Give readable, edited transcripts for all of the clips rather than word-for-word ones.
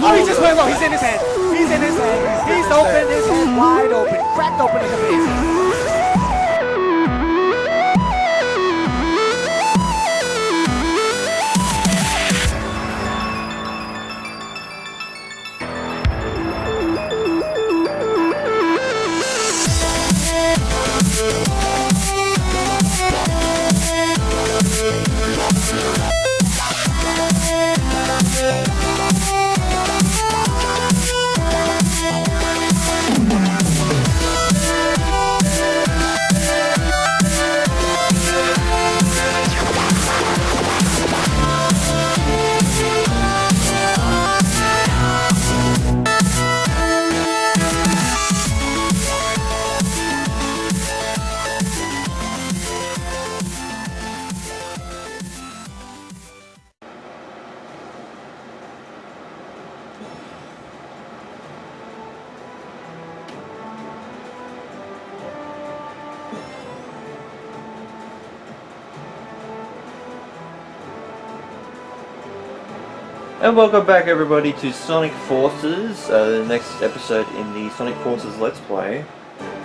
Oh, he just went low. He's in his head. He's in his head. He's open. His head wide open. Cracked open in the face. And welcome back everybody to Sonic Forces, the next episode in the Sonic Forces Let's Play.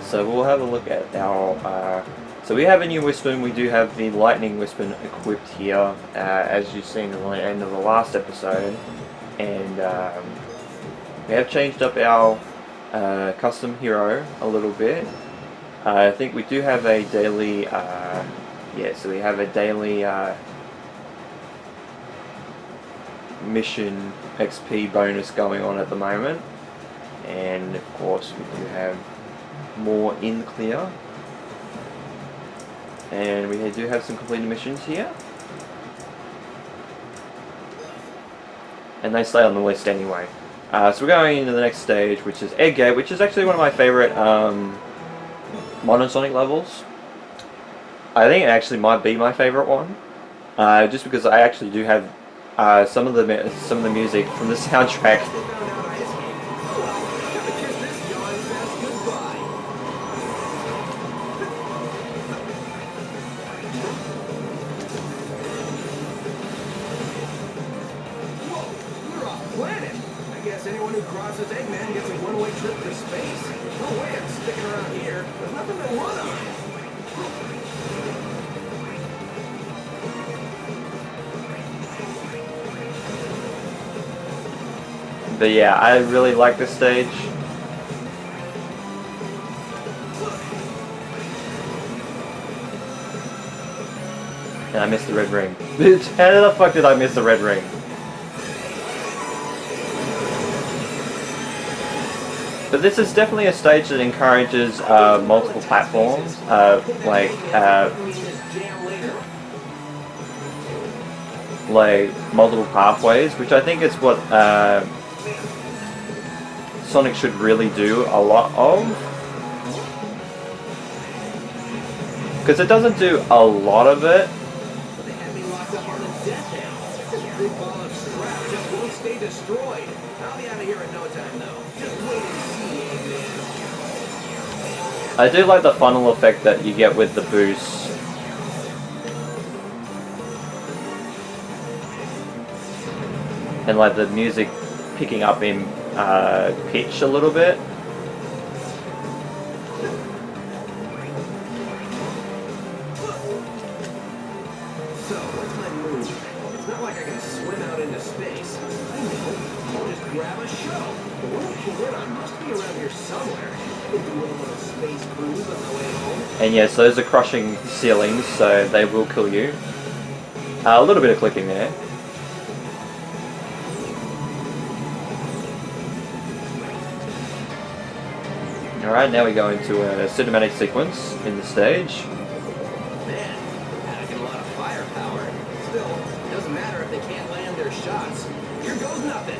So we'll have a look at our, so we have a new Wispon. We do have the Lightning Wispon equipped here, as you've seen at the end of the last episode. And we have changed up our custom hero a little bit. I think we do have a daily, so we have a daily mission XP bonus going on at the moment, and of course we do have more in clear, and we do have some completed missions here, and they stay on the list anyway. So we're going into the next stage, which is Eggman, which is actually one of my favorite modern Sonic levels. I think it actually might be my favorite one, just because I actually do have some of the music from the soundtrack. We're off planet. I guess anyone who crosses Eggman gets a one-way trip to space. No way I'm sticking around here. There's nothing to run on. But yeah, I really like this stage. And I missed the red ring. Bitch, how the fuck did I miss the red ring? But this is definitely a stage that encourages multiple platforms, like multiple pathways, which I think is what Sonic should really do a lot of, because it doesn't do a lot of it. They had me locked up on the death now. This big ball of scrap just won't stay destroyed. I'll be out of here in no time, though. Just wait and see. I do like the funnel effect that you get with the boost. And like the music picking up in pitch a little bit. So, what's my move? It's not like I can swim out into space. I know. I'll just grab a shuttle. The one I can get on must be around here somewhere. We'll do a little space cruise on the way home. And yes, those are crushing ceilings, so they will kill you. A little bit of clicking there. Alright, now we go into a cinematic sequence in the stage. Man, packing a lot of firepower. Still, it doesn't matter if they can't land their shots. Here goes nothing.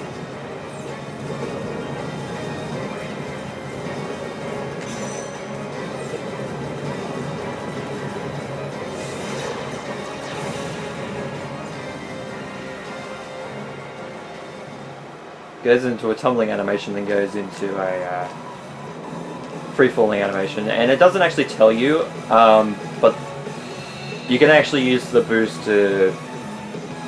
Goes into a tumbling animation, then goes into a free-falling animation, and it doesn't actually tell you, but you can actually use the boost to.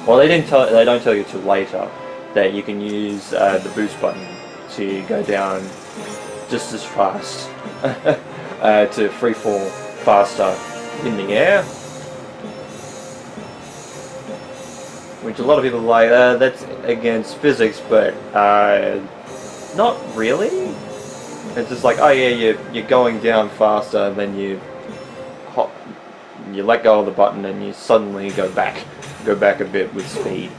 Well, they don't tell you till later, that you can use the boost button to go down just as fast, to free fall faster in the air. Which a lot of people are like, that's against physics, but not really. It's just like, oh yeah, you're going down faster, and then you let go of the button, and you suddenly go back a bit with speed.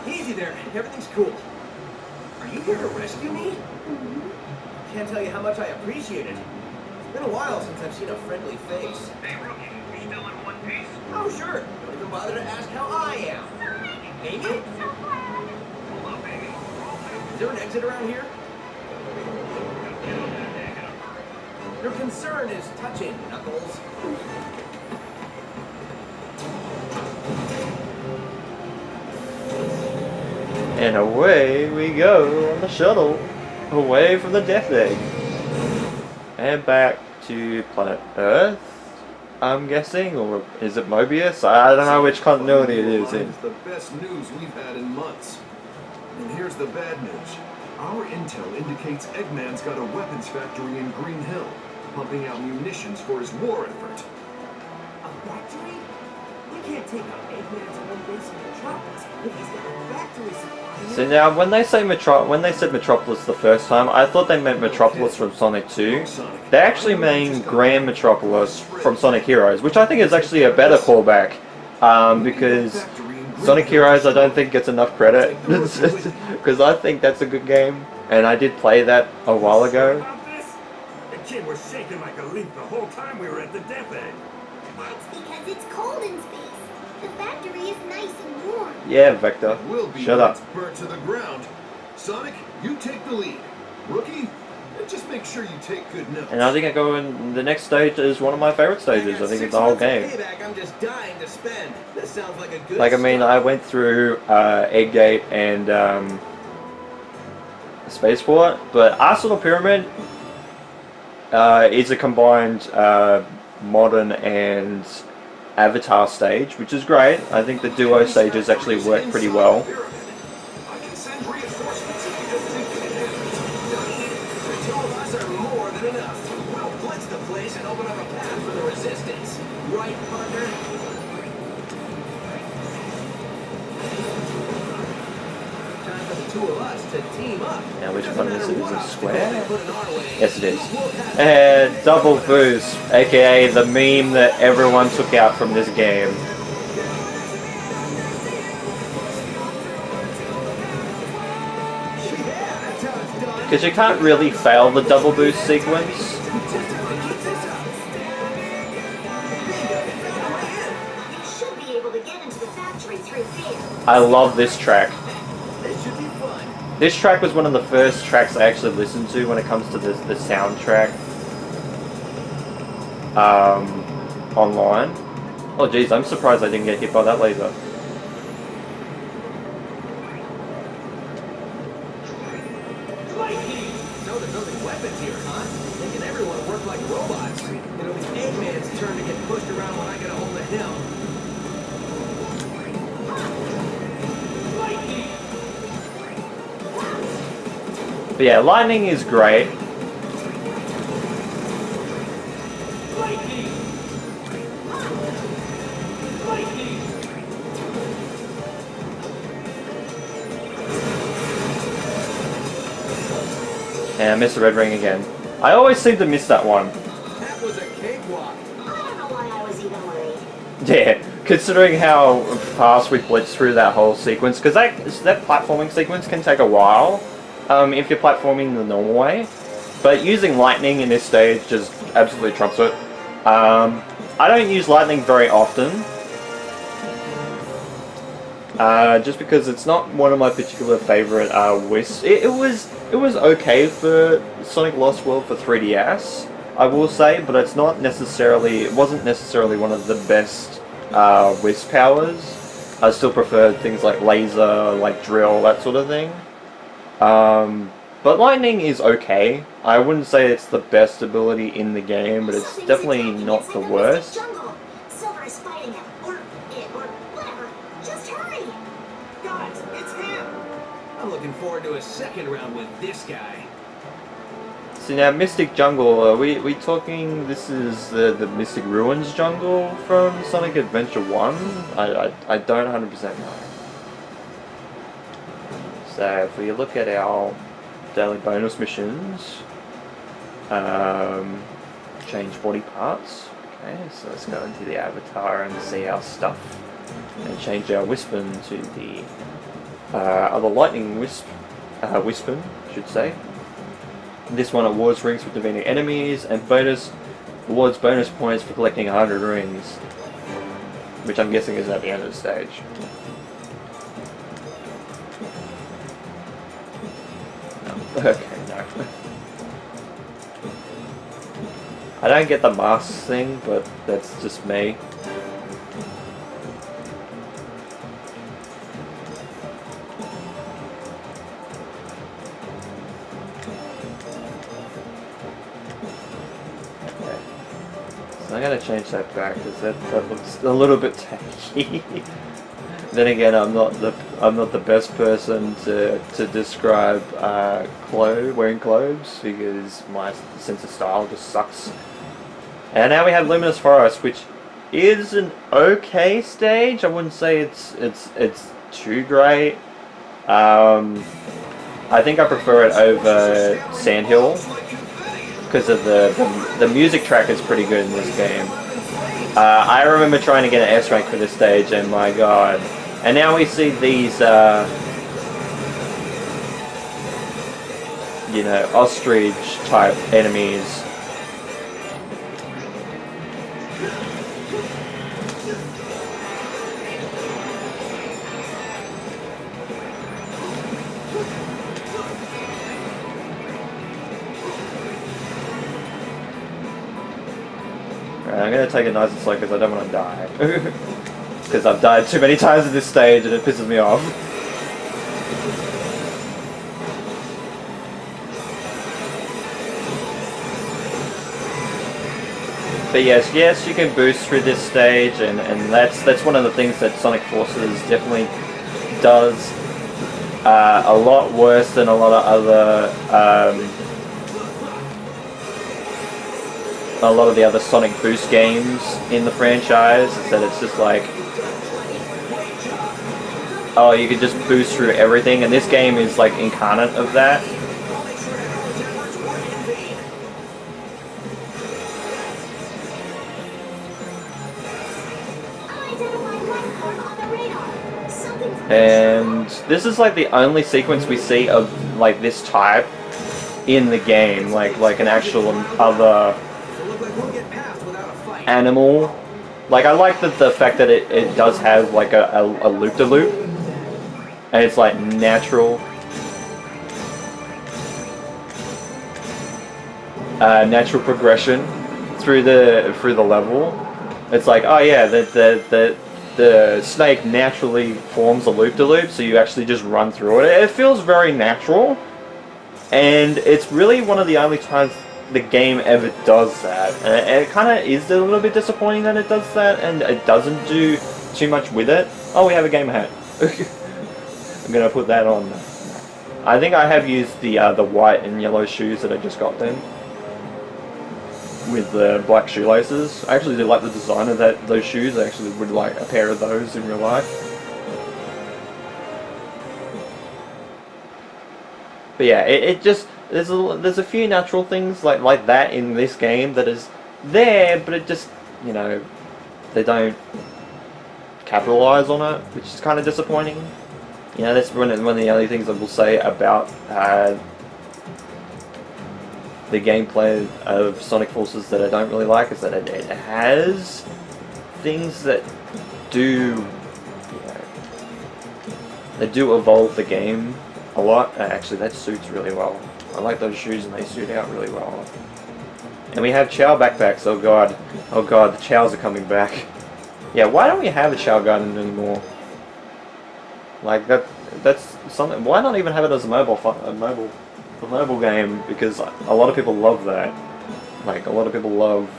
Easy there. Everything's cool. Are you here to rescue me? Can't tell you how much I appreciate it. It's been a while since I've seen a friendly face. Hey, Rookie, you still in one piece? Oh, sure. Don't even bother to ask how I am. Amy? Hold up, baby. Is there an exit around here? Get on that deck in a hurry. Your concern is touching, Knuckles. And away we go on the shuttle, away from the Death Egg. And back to planet Earth, I'm guessing, or is it Mobius? I don't know which continuity it is in. It's the best news we've had in months. And here's the bad news. Our intel indicates Eggman's got a weapons factory in Green Hill, pumping out munitions for his war effort. A factory? We can't take out Eggman's home base in Metropolis if he's got a factory supplying it. So now, when they said Metropolis the first time, I thought they meant Metropolis from Sonic 2. They actually mean Grand Metropolis from Sonic Heroes, which I think is actually a better callback, because Sonic Heroes I don't think gets enough credit, because I think that's a good game, and I did play that a while ago. About this? The kid was shaking like a leaf the whole time we were at the Death Egg. That's because it's cold in space. The factory is nice and warm. Yeah, Vector, Will be shut when up. it's burnt to the ground. Sonic, you take the lead. Rookie, just make sure you take good notes. And I think I go in the next stage is one of my favorite stages. I think it's the whole game. Payback I'm just dying to spend. This sounds like a good Like, I mean, I went through Egggate and Spaceport, but Arsenal Pyramid is a combined modern and Avatar stage, which is great. I think the duo stages actually work pretty well. I can send reinforcements if you don't think we can The two of us are more than enough. We'll blitz the place and open up a path for the resistance. Right, partner? Time for the two of us to team up. Now, which Doesn't one is matter it? Is what it obstacle square? they put in our way. Yes, it is. We'll pass And double boost, aka the meme that everyone took out from this game. Because you can't really fail the double boost sequence. You should be able to get into the factory through there. I love this track. This should be fun. This track was one of the first tracks I actually listened to when it comes to the soundtrack online. Oh geez, I'm surprised I didn't get hit by that laser. So they're building weapons here, huh? Making everyone work like robots. It'll be Eggman's turn to get pushed around when I get a hold of him. But yeah, lightning is great. And I missed the red ring again. I always seem to miss that one. That was a cakewalk. I don't know why I was even worried. Yeah, considering how fast we blitzed through that whole sequence, because that platforming sequence can take a while if you're platforming the normal way. But using lightning in this stage just absolutely trumps it. I don't use lightning very often, just because it's not one of my particular favorite wisps. It was okay for Sonic Lost World for 3DS, I will say, but it wasn't necessarily one of the best wisp powers. I still preferred things like laser, like drill, that sort of thing. But lightning is okay. I wouldn't say it's the best ability in the game, but it's definitely not the worst. Silver is fighting him, or it, or whatever. forward to a second round with this guy. So now, Mystic Jungle, are we talking this is the Mystic Ruins jungle from Sonic Adventure 1? I don't 100% know. So if we look at our daily bonus missions, change body parts. Okay, so let's go into the avatar and see our stuff. And change our Wispin to the other lightning Wispin, I should say. This one awards rings for defeating enemies and awards bonus points for collecting 100 rings, which I'm guessing is at the end of the stage. No. Okay, no. I don't get the mask thing, but that's just me. I'm gonna change that back because that looks a little bit tacky. Then again, I'm not the best person to describe wearing clothes because my sense of style just sucks. And now we have Luminous Forest, which is an okay stage. I wouldn't say it's too great. I think I prefer it over Sandhill, because of the music track is pretty good in this game. I remember trying to get an S rank for this stage, and my god. And now we see these, you know, ostrich type enemies. I'm gonna take it nice and slow because I don't want to die. Because I've died too many times at this stage and it pisses me off. But yes, you can boost through this stage, and that's one of the things that Sonic Forces definitely does a lot worse than a lot of the other Sonic Boost games in the franchise, is that it's just like, oh, you can just boost through everything, and this game is like incarnate of that. And this is like the only sequence we see of like this type in the game, like an actual other animal. Like, I like the fact that it does have like a loop-de-loop, and it's like natural progression through the level. It's like, oh yeah, the snake naturally forms a loop-de-loop, so you actually just run through it. It feels very natural, and it's really one of the only times the game ever does that. And it kind of is a little bit disappointing that it does that, and it doesn't do too much with it. Oh, we have a game hat. I'm gonna put that on. I think I have used the white and yellow shoes that I just got then, with the black shoelaces. I actually do like the design of those shoes. I actually would like a pair of those in real life. But yeah, it just there's a few natural things like that in this game that is there, but it just, you know, they don't capitalize on it, which is kind of disappointing. You know, that's one of the only things I will say about the gameplay of Sonic Forces that I don't really like, is that it has things that do, you know, they do evolve the game a lot. Actually, that suits really well. I like those shoes, and they suit out really well. And we have Chow backpacks. Oh god, the Chows are coming back. Yeah, why don't we have a Chow Garden anymore? Like that's something. Why not even have it as a mobile game? Because a lot of people love that. Like, a lot of people love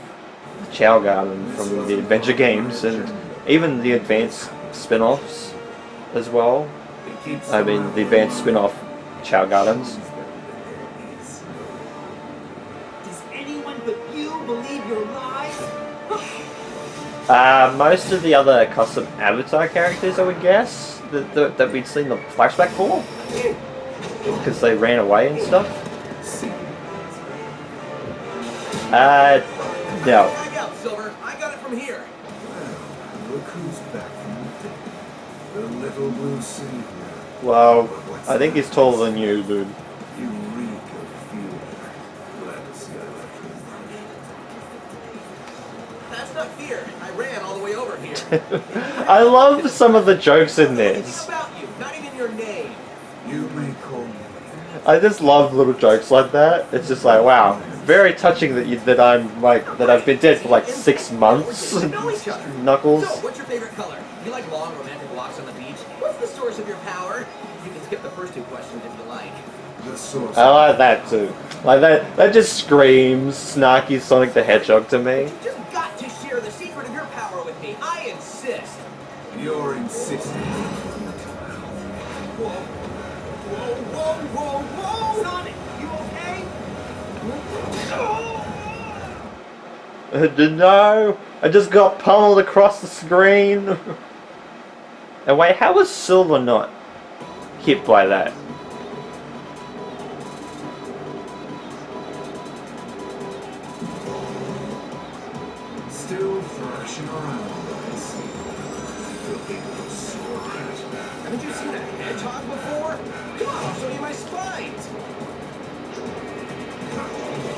the Chow Garden from the adventure games, and even the advanced spin-offs as well. I mean, the advanced spin-off Chow Gardens. Does anyone but you believe your lies? Most of the other custom avatar characters, I would guess, that we'd seen the flashback for. Because they ran away and stuff. No. Back out, Silver. I got it from here. Look who's back from the dead. The little blue savior. Well, I think he's taller than you, dude. You reek of fear. Glad to see I left That's not fear. I ran all the way over here. I love some of the jokes in Nothing this. about you. Not even your name. you. You may call me. I just love little jokes like that. It's just like, wow, very touching that I've been dead for like 6 months. We know each other. Knuckles. So, what's your favorite color? You like long romantic walks on the beach? What's the source of your power? You can skip the first 2 questions if you like. The source. I like that too. Like that just screams snarky Sonic the Hedgehog to me. You just got to share the secret of your power with me. I insist. You're insisting. Whoa. Whoa, whoa, whoa, whoa! Sonic, you okay? No, I just got pummeled across the screen. And wait, how was Silver not hit by that? Still thrashing around, I see. Filthy little sword. Haven't you seen a hedgehog before? Come on, I'll show you my spines.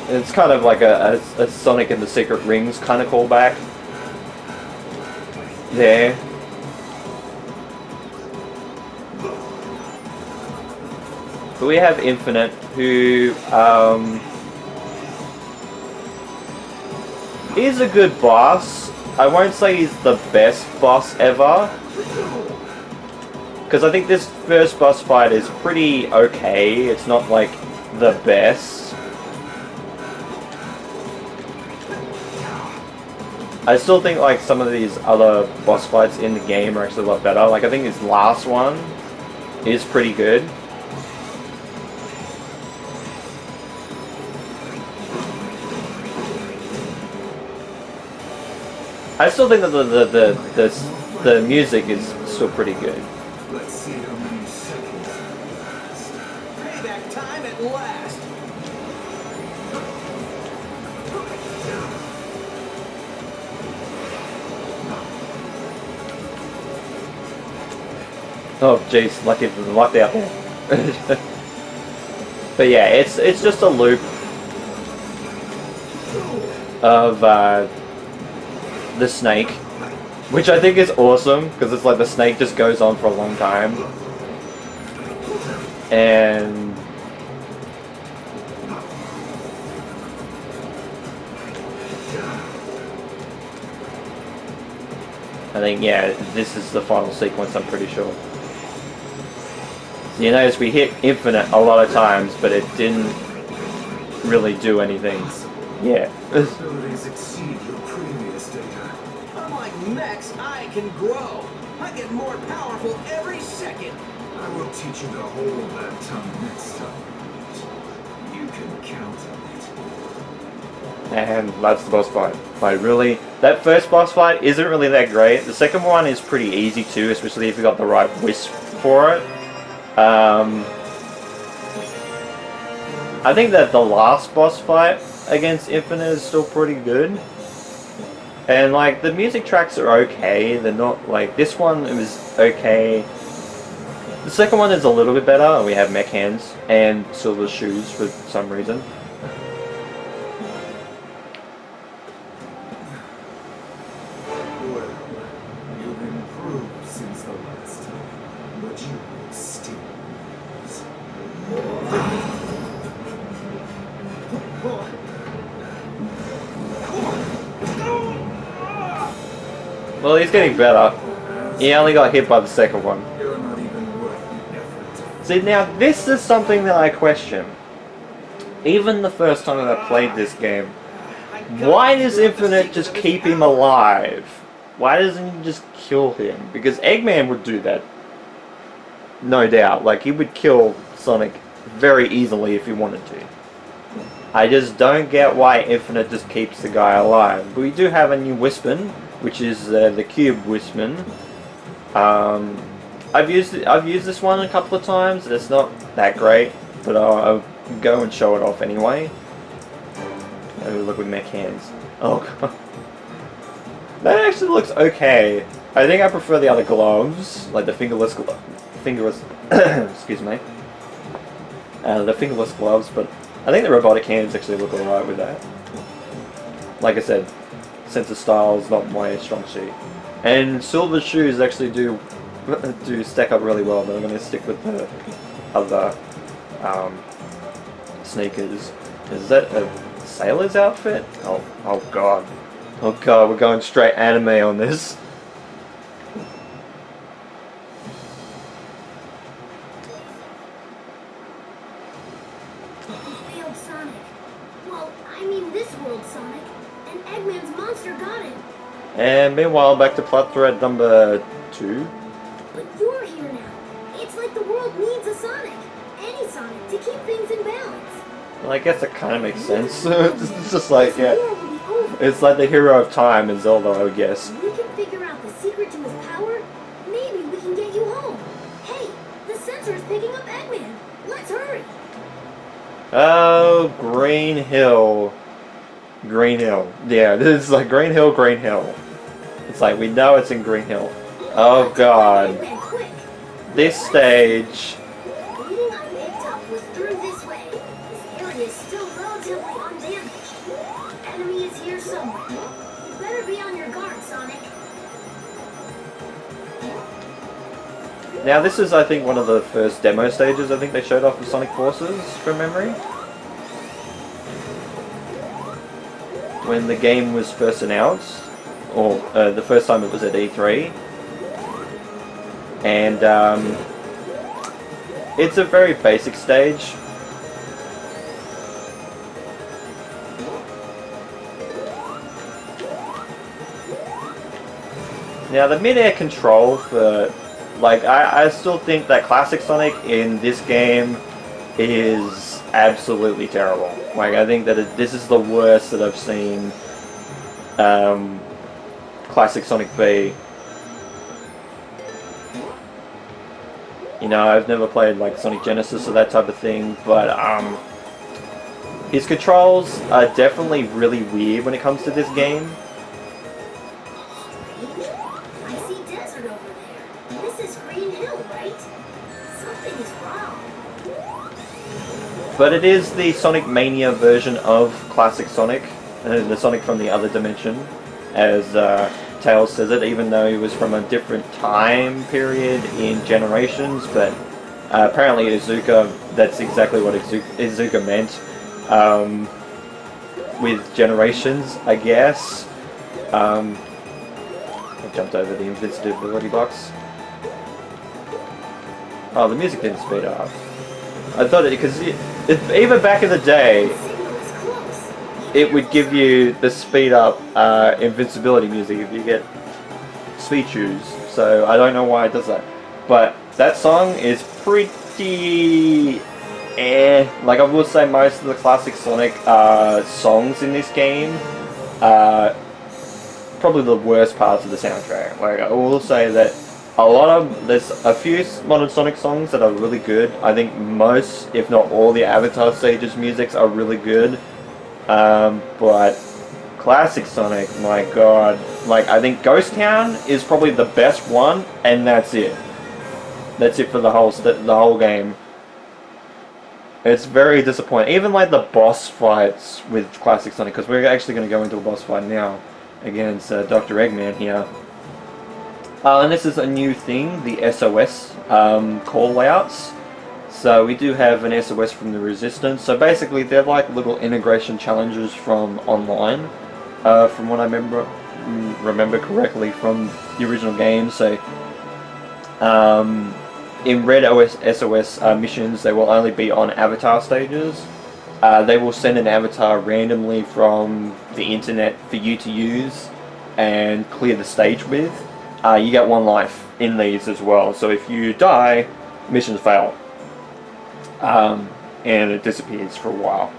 It's kind of like a Sonic and the Secret Rings kind of callback. There. But we have Infinite, who is a good boss. I won't say he's the best boss ever, because I think this first boss fight is pretty okay. It's not like the best. I still think like some of these other boss fights in the game are actually a lot better. Like I think this last one is pretty good. I still think that the music is still pretty good. Let's see how many seconds last. Payback time at last. Oh jeez, lucky for the locked out there. But yeah, it's just a loop of the snake, which I think is awesome because it's like the snake just goes on for a long time, and I think yeah, this is the final sequence. I'm pretty sure. So you notice we hit Infinite a lot of times, but it didn't really do anything. Yeah. Abilities exceed your previous data. Unlike mechs, I can grow. I get more powerful every second. I will teach you to hold that tongue next time. You can count on it. And that's the boss fight. Like really, that first boss fight isn't really that great. The second one is pretty easy too, especially if you got the right wisp for it. I think that the last boss fight against Infinite is still pretty good. And like the music tracks are okay. They're not like this one. It was okay. The second one is a little bit better. And we have mech hands and silver shoes for some reason. Well, you've improved since the last time, but you will still lose. Well, he's getting better. He only got hit by the second one. You're not even worth the effort. See, now this is something that I question. Even the first time that I played this game, why does Infinite just keep him alive? Why doesn't he just kill him? Because Eggman would do that. No doubt. Like, he would kill Sonic very easily if you wanted to. I just don't get why Infinite just keeps the guy alive. But we do have a new Wispin, which is the Cube Wispin. I've used this one a couple of times. It's not that great, but I'll go and show it off anyway. Oh, look with mech hands. Oh god. That actually looks okay. I think I prefer the other gloves, like the fingerless excuse me. The fingerless gloves, but I think the robotic hands actually look alright with that. Like I said, sense of style is not my strong suit. And silver shoes actually do stack up really well, but I'm going to stick with the other sneakers. Is that a sailor's outfit? Oh god. Oh god, we're going straight anime on this. Failed Sonic. Well, I mean this world Sonic. And Eggman's monster got it. And meanwhile, back to plot thread number 2. But you're here now. It's like the world needs a Sonic. Any Sonic to keep things in balance. Well, I guess that kind of makes sense. It's just like, This yeah. war will be over. It's like the hero of time in Zelda, I would guess. If we can figure out the secret to his power, maybe we can get you home. Hey, the sensor is picking up Eggman. Let's hurry. Oh, Green Hill. Green Hill. Yeah, this is like Green Hill, Green Hill. It's like, we know it's in Green Hill. Oh god. Eggman, quick. This stage. The reading I picked up was through this way. This area is still relatively undamaged. Enemy is here somewhere. You better be on your guard, Sonic. Now this is, I think, one of the first demo stages I think they showed off of Sonic Forces, from memory. When the game was first announced, or the first time it was at E3. And it's a very basic stage. Now the mid-air control for, like, I still think that classic Sonic in this game is absolutely terrible. Like, I think that this is the worst that I've seen classic Sonic be. You know, I've never played like Sonic Genesis or that type of thing, but his controls are definitely really weird when it comes to this game. I see desert over there. This is Green Hill, right? Something is wrong. But it is the Sonic Mania version of classic Sonic, the Sonic from the other dimension, as Tails says it, even though he was from a different time period in Generations, but apparently Izuka, that's exactly what Izuka meant with Generations, I guess. I jumped over the invincibility box. Oh, the music didn't speed up. I thought it, because even back in the day, The signal is close. it would give you the speed up invincibility music if you get speed shoes. So I don't know why it does that. But that song is pretty like I will say most of the classic Sonic songs in this game are probably the worst parts of the soundtrack. Like I will say that there's a few modern Sonic songs that are really good. I think most, if not all, the Avatar stages musics are really good. But classic Sonic, my god, like I think Ghost Town is probably the best one, and that's it. That's it for the whole game. It's very disappointing. Even like the boss fights with classic Sonic, because we're actually going to go into a boss fight now against Dr. Eggman here. And this is a new thing, the SOS call louts. So we do have an SOS from the Resistance. So basically they're like little integration challenges from online, from what I remember correctly from the original game. So in Red SOS missions, they will only be on Avatar stages. They will send an avatar randomly from the internet for you to use and clear the stage with. You get 1 life in these as well, so if you die, missions fail. and it disappears for a while.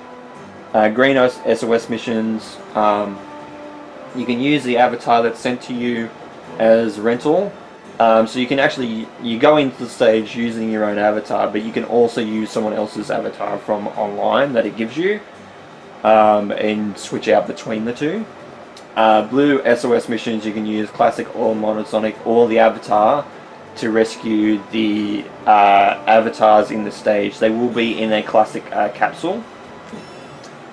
Green SOS missions, you can use the avatar that's sent to you as rental. So you can actually, you go into the stage using your own avatar, but you can also use someone else's avatar from online that it gives you, and switch out between the two. Blue SOS missions, you can use classic or monosonic or the avatar to rescue the avatars in the stage. They will be in a classic capsule.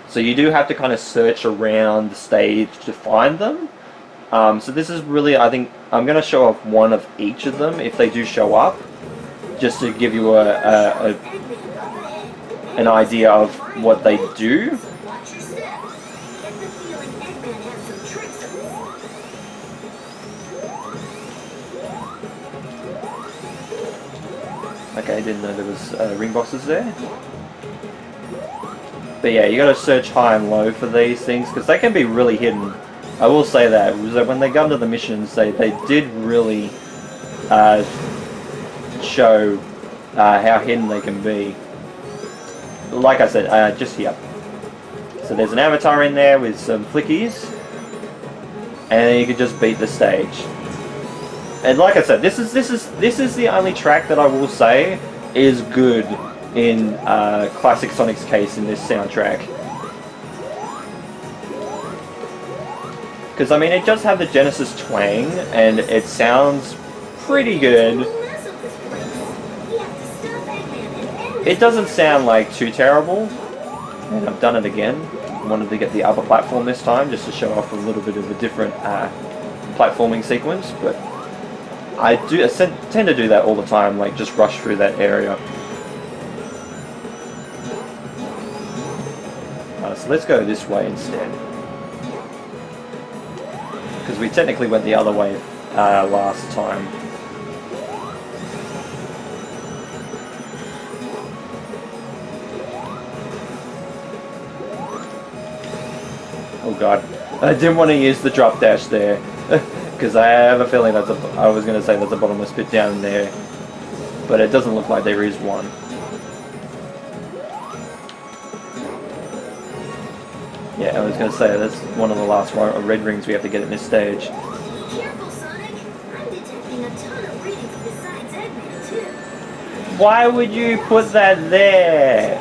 So you do have to kind of search around the stage to find them. So this is really, I think, I'm going to show off one of each of them if they do show up, just to give you an idea of what they do. Watch your step. Get the feeling Eggman has some tricks up his sleeve. Okay, I didn't know there was ring bosses there. But yeah, you got to search high and low for these things, because they can be really hidden. I will say that, when they got into the missions, they did really show how hidden they can be. Like I said, just here. So there's an avatar in there with some flickies, and then you can just beat the stage. And like I said, this is the only track that I will say is good in Classic Sonic's case in this soundtrack. Because, I mean, it does have the Genesis twang, and it sounds pretty good. It doesn't sound like too terrible, and I've done it again. I wanted to get the upper platform this time, just to show off a little bit of a different platforming sequence, but I tend to do that all the time, like just rush through that area. So let's go this way instead. Because we technically went the other way last time. Oh god, I didn't want to use the drop dash there, because I have a feeling I was going to say there's a bottomless pit down there, but it doesn't look like there is one. Yeah, I was going to say, that's one of the last red rings we have to get in this stage. Be careful, Sonic. I'm detecting a ton of readings besides Eggman, too. Why would you put that there?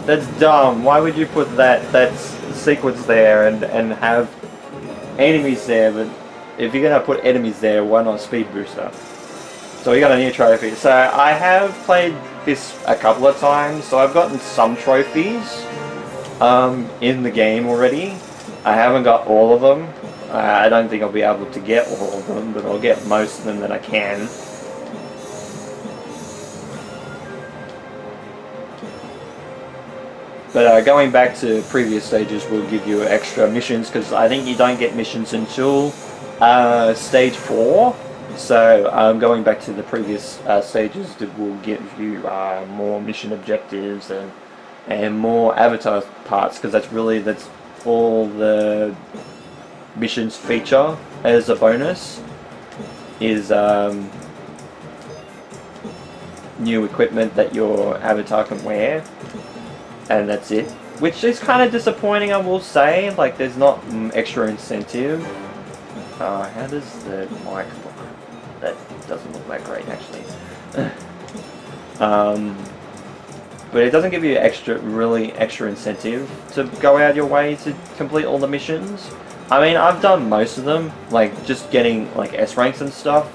That's dumb. Why would you put that sequence there and have enemies there? But if you're going to put enemies there, why not Speed Booster? So we got a new trophy. So I have played this a couple of times, so I've gotten some trophies in the game already. I haven't got all of them. I don't think I'll be able to get all of them, but I'll get most of them that I can. But going back to previous stages will give you extra missions, because I think you don't get missions until stage 4. So going back to the previous stages will give you more mission objectives and more avatar parts, because that's all the missions feature as a bonus is new equipment that your avatar can wear, and that's it. Which is kind of disappointing, I will say. Like, there's not extra incentive. How does the mic look? That doesn't look that great, actually. But it doesn't give you really extra incentive to go out your way to complete all the missions. I mean, I've done most of them, like just getting like S ranks and stuff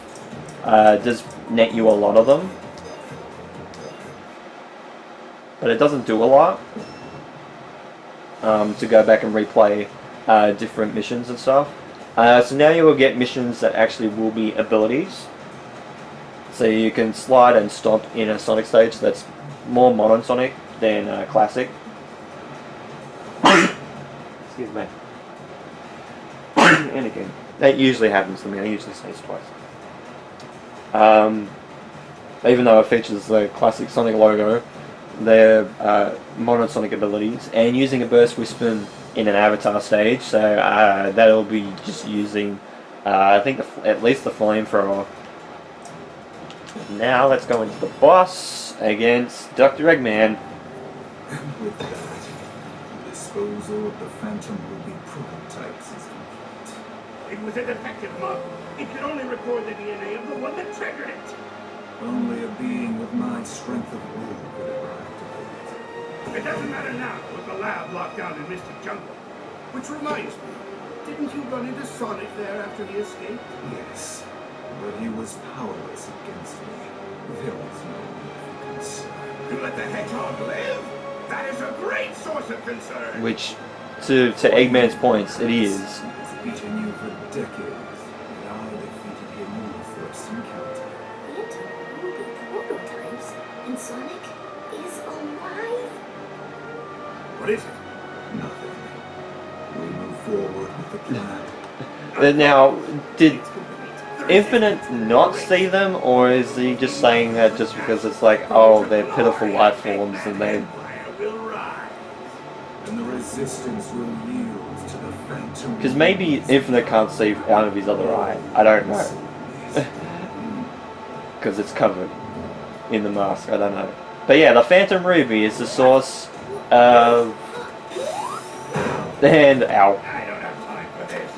does net you a lot of them, but it doesn't do a lot to go back and replay different missions and stuff. So now you will get missions that actually will be abilities. So you can slide and stomp in a Sonic stage that's more modern Sonic than classic. Excuse me. And again, that usually happens to me. I usually sneeze twice. Even though it features the classic Sonic logo, they're modern Sonic abilities, and using a burst Wispin in an avatar stage, so that'll be just using I think at least the flamethrower now let's go into the boss against Dr. Eggman. And with that, the disposal of the Phantom Ruby prototypes is complete. It was a defective model. It could only record the DNA of the one that triggered it. Only a being with my strength of will could ever activate it. It doesn't matter now with the lab locked down in Mystic Jungle. Which reminds me, didn't you run into Sonic there after he escaped? Yes, but he was powerless against me. There was no concern. You let the hedgehog live? That is a great source of concern. Which, to Eggman's points, it is. He has beaten you for decades, and I defeated him in the first encounter. Phantom Ruby prototypes, and Sonic is alive? What is it? Nothing. We move forward with the plan. But now, did Infinite not see them, or is he just saying that just because it's like, oh, they're pitiful life forms and they... Empire will rise. And the resistance will yield to the Phantom. Because maybe Infinite can't see out of his other eye. I don't know. Because it's covered in the mask, I don't know. But yeah, the Phantom Ruby is the source of... And, ow. I don't have time for this.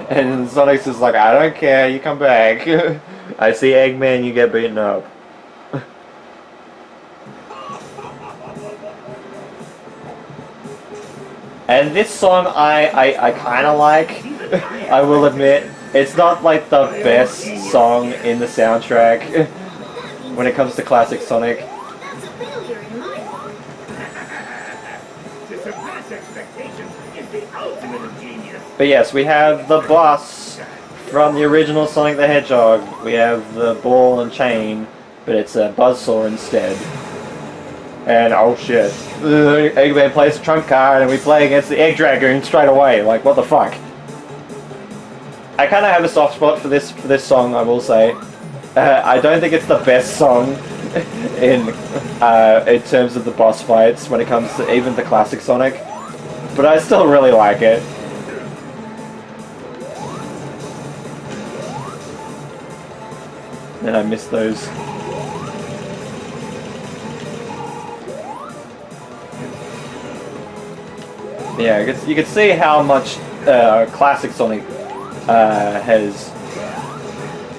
And Sonic's just like, I don't care, you come back. I see Eggman, you get beaten up. And this song I kind of like, I will admit. It's not like the best song in the soundtrack when it comes to classic Sonic. That's a failure in my book. To surpass expectations is the ultimate of genius. But yes, we have the boss from the original Sonic the Hedgehog. We have the ball and chain, but it's a buzzsaw instead. And oh shit, Eggman plays a trump card and we play against the Egg Dragoon straight away. Like, what the fuck? I kind of have a soft spot for this song, I will say. I don't think it's the best song in terms of the boss fights when it comes to even the classic Sonic, but I still really like it. And I miss those. Yeah, you can see how much classic Sonic has.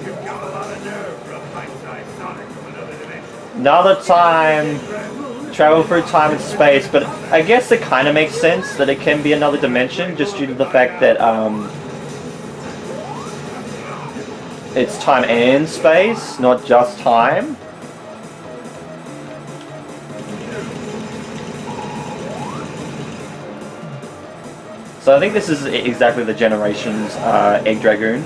You've got a lot of nerve for a bite-sized Sonic from another dimension. Another time, travel through time and space, but I guess it kind of makes sense that it can be another dimension just due to the fact that it's time and space, not just time. So I think this is exactly the Generations Egg Dragoon.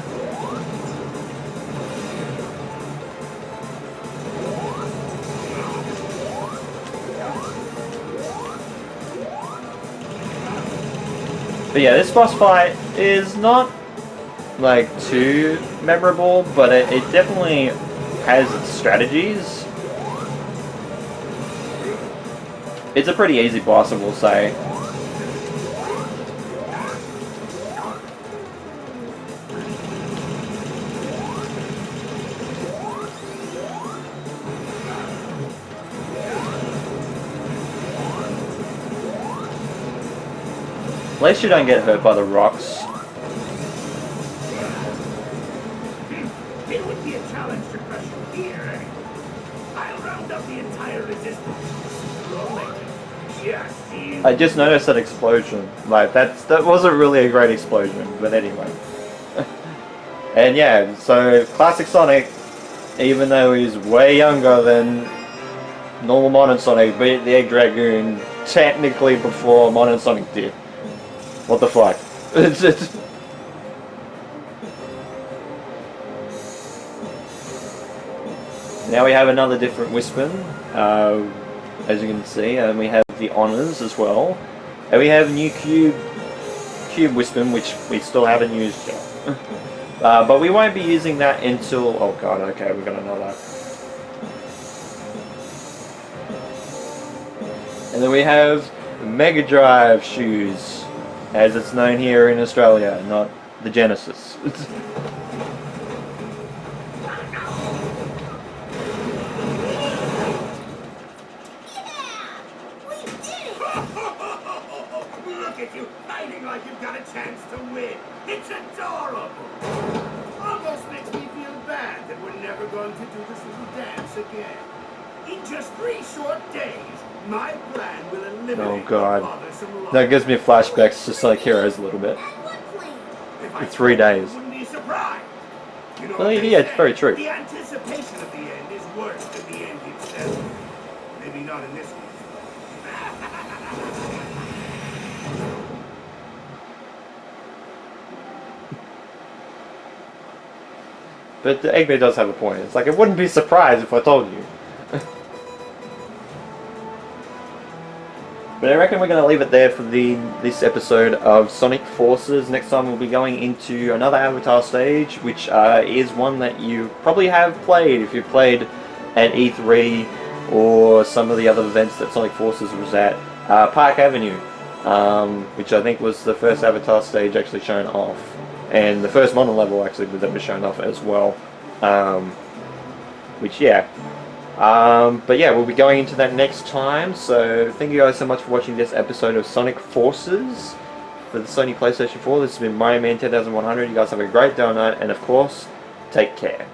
But yeah, this boss fight is not like too memorable, but it definitely has its strategies. It's a pretty easy boss, I will say. At least you don't get hurt by the rocks. It would be a challenge to crush you here, eh? I'll round up the entire resistance. Just you. I just noticed that explosion. Like that wasn't really a great explosion, but anyway. And yeah, so classic Sonic, even though he's way younger than normal modern Sonic, beat the Egg Dragoon technically before modern Sonic did. What the fuck? Now we have another different Wispin, as you can see, and we have the honors as well. And we have a new Cube Wispin, which we still haven't used yet. But we won't be using that until... Oh god, okay, we've got another. And then we have Mega Drive shoes, as it's known here in Australia, not the Genesis. never going to do this little dance again. In just 3 short days, my plan will eliminate Oh god. the bothersome lot. That gives me flashbacks to Sonic Heroes a little bit. And what plan? If I In 3 days. wouldn't be surprised. You know Well, what they yeah, it's say, very true. The anticipation of the end is worse than the end itself. Maybe not in this case. But the Eggman does have a point. It's like, I wouldn't be surprised if I told you. But I reckon we're going to leave it there for this episode of Sonic Forces. Next time we'll be going into another Avatar stage, which is one that you probably have played if you played at E3 or some of the other events that Sonic Forces was at. Park Avenue, which I think was the first Avatar stage actually shown off. And the first model level actually that was shown off as well. Which, yeah. But yeah, we'll be going into that next time. So thank you guys so much for watching this episode of Sonic Forces for the Sony PlayStation 4. This has been Mario Man 10100. You guys have a great day or night, and of course, take care.